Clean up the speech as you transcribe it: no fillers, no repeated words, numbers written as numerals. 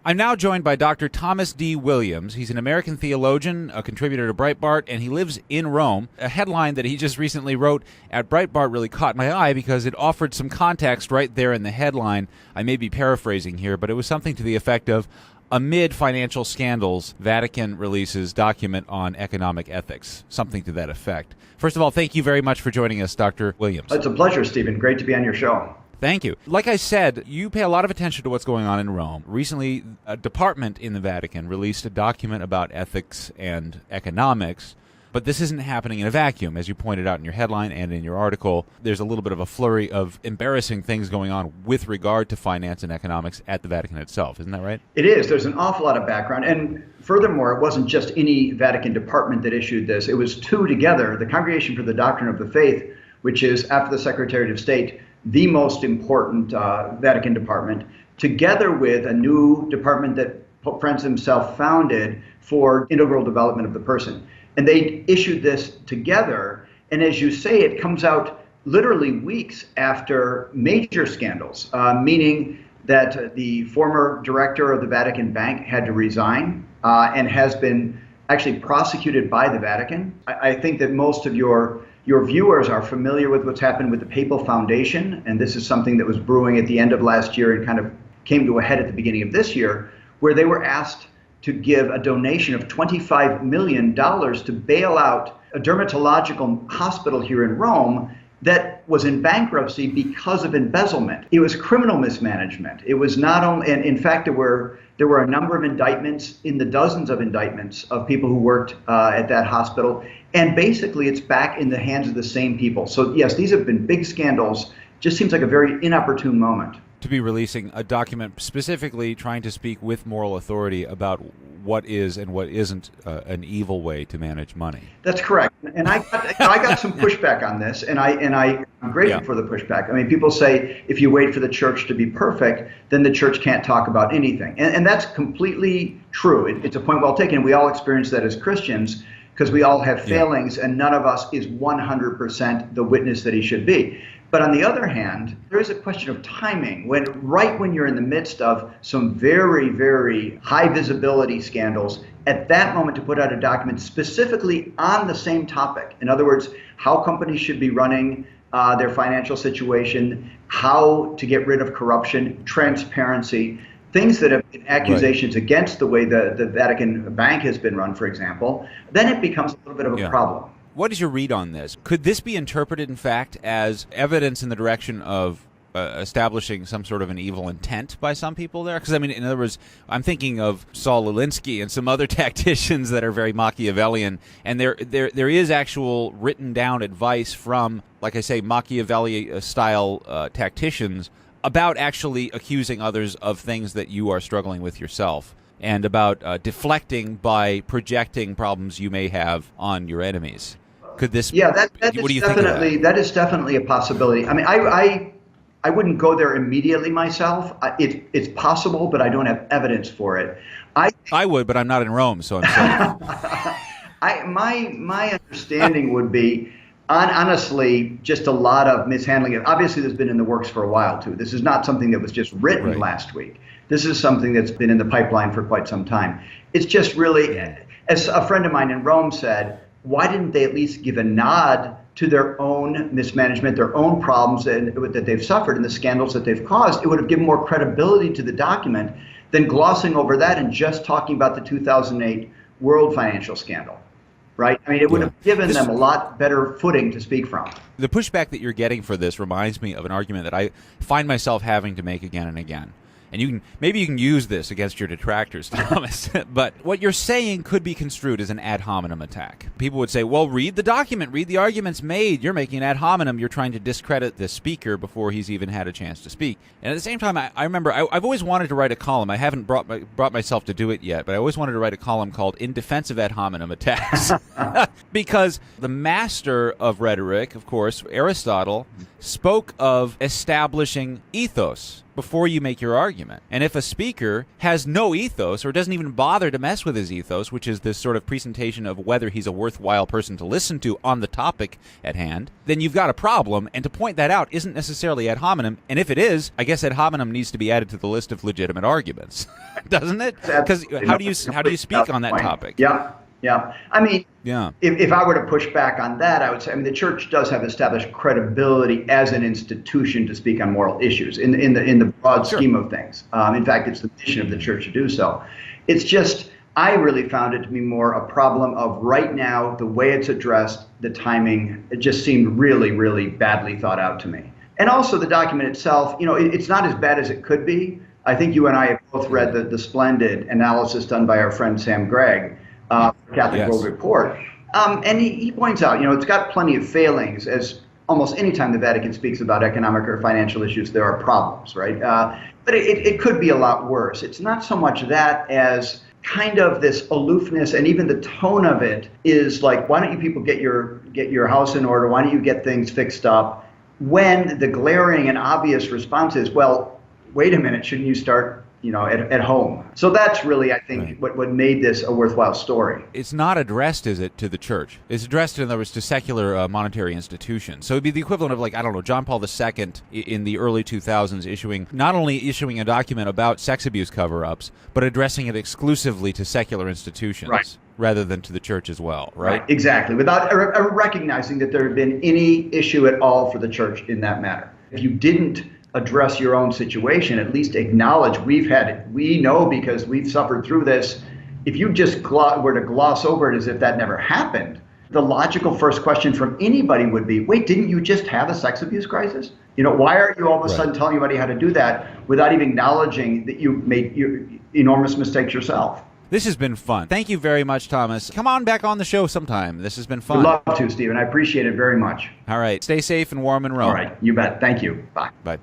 I'm now joined by Dr. Thomas D. Williams. He's an American theologian, a contributor to Breitbart, and he lives in Rome. A headline that he just recently wrote at Breitbart really caught my eye because it offered some context right there in the headline. I may be paraphrasing here, but it was something to the effect of, amid financial scandals, Vatican releases document on economic ethics, something to that effect. First of all, thank you very much for joining us, Dr. Williams. It's a pleasure, Stephen. Great to be on your show. Thank you. Like I said, you pay a lot of attention to what's going on in Rome. Recently, a department in the Vatican released a document about ethics and economics, but this isn't happening in a vacuum. As you pointed out in your headline and in your article, there's a little bit of a flurry of embarrassing things going on with regard to finance and economics at the Vatican itself. Isn't that right? It is. There's an awful lot of background. And furthermore, it wasn't just any Vatican department that issued this. It was two together, the Congregation for the Doctrine of the Faith, which is, after the Secretary of State, the most important Vatican department, together with a new department that Pope Francis himself founded for integral development of the person. And they issued this together. And as you say, it comes out literally weeks after major scandals, meaning that the former director of the Vatican Bank had to resign and has been actually prosecuted by the Vatican. I think that most of your viewers are familiar with what's happened with the Papal Foundation, and this is something that was brewing at the end of last year and kind of came to a head at the beginning of this year, where they were asked to give a donation of $25 million to bail out a dermatological hospital here in Rome that was in bankruptcy because of embezzlement. It was criminal mismanagement. It was not only, and in fact, there were a number of indictments, in the dozens of indictments of people who worked at that hospital. And basically, it's back in the hands of the same people. So yes, these have been big scandals. Just seems like a very inopportune moment to be releasing a document specifically trying to speak with moral authority about what is and what isn't an evil way to manage money. That's correct. And I got some pushback on this, and I'm grateful for the pushback. I mean, people say if you wait for the church to be perfect, then the church can't talk about anything. And that's completely true. It's a point well taken. We all experience that as Christians because we all have failings, and none of us is 100% the witness that he should be. But on the other hand, there is a question of timing. Right when you're in the midst of some very, very high visibility scandals, at that moment to put out a document specifically on the same topic. In other words, how companies should be running their financial situation, how to get rid of corruption, transparency, things that have been accusations against the way the Vatican Bank has been run, for example, then it becomes a little bit of a problem. What is your read on this? Could this be interpreted, in fact, as evidence in the direction of establishing some sort of an evil intent by some people there? Because, I mean, in other words, I'm thinking of Saul Alinsky and some other tacticians that are very Machiavellian, and there is actual written down advice from, like I say, Machiavelli-style tacticians about actually accusing others of things that you are struggling with yourself, and about deflecting by projecting problems you may have on your enemies. Could this? Yeah, that is definitely a possibility. I mean, I wouldn't go there immediately myself. It's possible, but I don't have evidence for it. I would, but I'm not in Rome, so I'm sorry. My understanding would be, honestly, just a lot of mishandling. Obviously, this has been in the works for a while too. This is not something that was just written last week. This is something that's been in the pipeline for quite some time. It's just really, as a friend of mine in Rome said, why didn't they at least give a nod to their own mismanagement, their own problems that they've suffered and the scandals that they've caused? It would have given more credibility to the document than glossing over that and just talking about the 2008 world financial scandal, right? I mean, it would have given them a lot better footing to speak from. The pushback that you're getting for this reminds me of an argument that I find myself having to make again and again. And maybe you can use this against your detractors, Thomas. But what you're saying could be construed as an ad hominem attack. People would say, well, read the document, read the arguments made. You're making an ad hominem. You're trying to discredit the speaker before he's even had a chance to speak. And at the same time, I remember I've always wanted to write a column. I haven't brought myself to do it yet, but I always wanted to write a column called In Defense of Ad Hominem Attacks. Because the master of rhetoric, of course, Aristotle, spoke of establishing ethos. before you make your argument. And if a speaker has no ethos or doesn't even bother to mess with his ethos, which is this sort of presentation of whether he's a worthwhile person to listen to on the topic at hand, then you've got a problem. And to point that out isn't necessarily ad hominem. And if it is, I guess ad hominem needs to be added to the list of legitimate arguments, doesn't it? Because how do you speak on that topic? Yeah. Yeah. I mean, if I were to push back on that, I would say, the church does have established credibility as an institution to speak on moral issues in the broad scheme of things. In fact, it's the mission of the church to do so. It's just, I really found it to be more a problem of right now, the way it's addressed, the timing, it just seemed really, really badly thought out to me. And also the document itself, it's not as bad as it could be. I think you and I have both read the splendid analysis done by our friend Sam Gregg, Catholic World Report. And he points out, it's got plenty of failings, as almost any time the Vatican speaks about economic or financial issues, there are problems, right? But it could be a lot worse. It's not so much that as kind of this aloofness, and even the tone of it is like, why don't you people get your house in order? Why don't you get things fixed up? When the glaring and obvious response is, well, wait a minute, shouldn't you start at home? So that's really, I think, what made this a worthwhile story. It's not addressed, is it, to the church? It's addressed, in other words, to secular monetary institutions. So it'd be the equivalent of, John Paul II in the early 2000s not only issuing a document about sex abuse cover-ups, but addressing it exclusively to secular institutions. Rather than to the church as well, right? Exactly, without recognizing that there had been any issue at all for the church in that matter. If you didn't address your own situation, at least acknowledge we know because we've suffered through this. If you just were to gloss over it as if that never happened, the logical first question from anybody would be, wait, didn't you just have a sex abuse crisis? Why aren't you all of a sudden telling everybody how to do that without even acknowledging that you made your enormous mistakes yourself? This has been fun. Thank you very much, Thomas. Come on back on the show sometime. This has been fun. I'd love to, Stephen. I appreciate it very much. All right. Stay safe and warm in Rome. All right. You bet. Thank you. Bye. Bye.